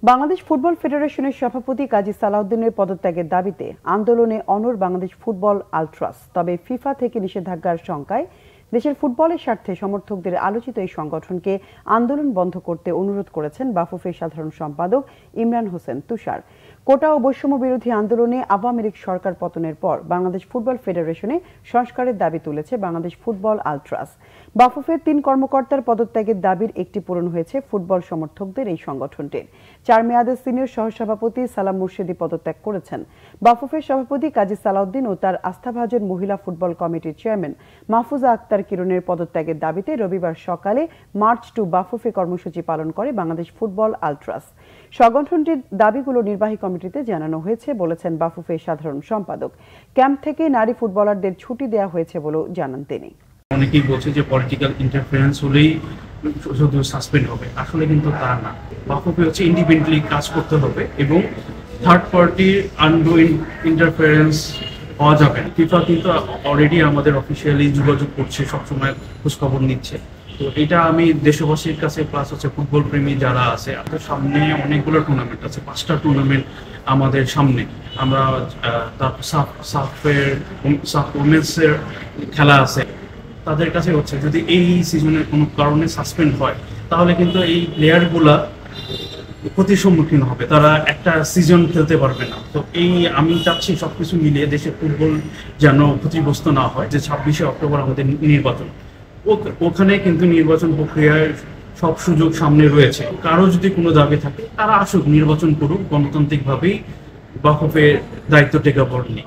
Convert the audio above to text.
Bangladesh football ফেডারেশনের সভাপতি কাজী সালাউদ্দিনের পদত্যাগের দাবিতে আন্দোলনে অনড় বাংলাদেশ ফুটবল আলট্রাস। তবে ফিফা থেকে নিষেধাজ্ঞার শঙ্কায় দেশের ফুটবলের স্বার্থে সমর্থকদের আলোচিত এই সংগঠনকে আন্দোলন বন্ধ করতে অনুরোধ করেছেন বাফুফের সাধারণ সম্পাদক ইমরান হোসেন তুষার। কোটা ও বৈষম্য বিরোধী আন্দোলনে আওয়ামী লীগ সরকার পতনের পর বাংলাদেশ ফুটবল ফেডারেশনে সংস্কারের দাবি তুলেছে বাংলাদেশ ফুটবল আলট্রাস। বাফুফের ৩ কর্মকর্তার পদত্যাগের দাবির একটি পূরণ হয়েছে ফুটবল সমর্থকদের এই সংগঠনটির। ৪ মেয়াদের সিনিয়র সহসভাপতি সালাম মুর্শেদি পদত্যাগ করেছেন। বাফুফের সভাপতি কাজী সালাউদ্দিন ও তার আস্থাভাজন মহিলা ফুটবল কমিটির চেয়ারম্যান মাহফুজা আক্তার কিরণের পদত্যাগের দাবিতে রবিবার সকালে মার্চ টু বাফুফে কর্মসূচি পালন করে বাংলাদেশ ফুটবল আলট্রাস। সংগঠনটির দাবিগুলো নির্বাহী কমিটিতে জানানো হয়েছে বলেছেন বাফুফের সাধারণ সম্পাদক। ক্যাম্প থেকে নারী ফুটবলারদের ছুটি দেওয়া হয়েছে বলেও জানান তিনি। অনেকেই বলছে যে পলিটিক্যাল ইন্টারফারেন্স হলেই শুধু সাসপেন্ড হবে, আসলে কিন্তু তা না। বাফুফে হচ্ছে ইন্ডিপেন্ডেন্টলি কাজ করতে হবে এবং থার্ড পার্টির আনডুইং ইন্টারফারেন্স হওয়া যাবে না। ফিফা কিন্তু অলরেডি আমাদের অফিসিয়ালি যোগাযোগ করছে, সবসময় খোঁজখবর নিচ্ছে। তো এটা আমি দেশবাসীর কাছে প্লাস হচ্ছে ফুটবল প্রেমী যারা আছে, আমাদের সামনে অনেকগুলো টুর্নামেন্ট আছে, 5টা টুর্নামেন্ট আমাদের সামনে। আমরা সাফ উমেন্সের খেলা আছে, তাদের কাছে হচ্ছে যদি এই সিজনের কোনো কারণে সাসপেন্ড হয় তাহলে কিন্তু এই প্লেয়ারগুলা ক্ষতির সম্মুখীন হবে, তারা একটা সিজন খেলতে পারবে না। তো আমি চাচ্ছি সবকিছু মিলিয়ে দেশের ফুটবল যেন ক্ষতিগ্রস্ত না হয়। যে 26শে অক্টোবর আমাদের নির্বাচন, ওখানে কিন্তু নির্বাচন প্রক্রিয়ার সব সুযোগ সামনে রয়েছে। কারো যদি কোনো দাবি থাকে তারা আসুক, নির্বাচন করুক, গণতান্ত্রিকভাবেই বাফুফের দায়িত্ব টেকে পড়েনি।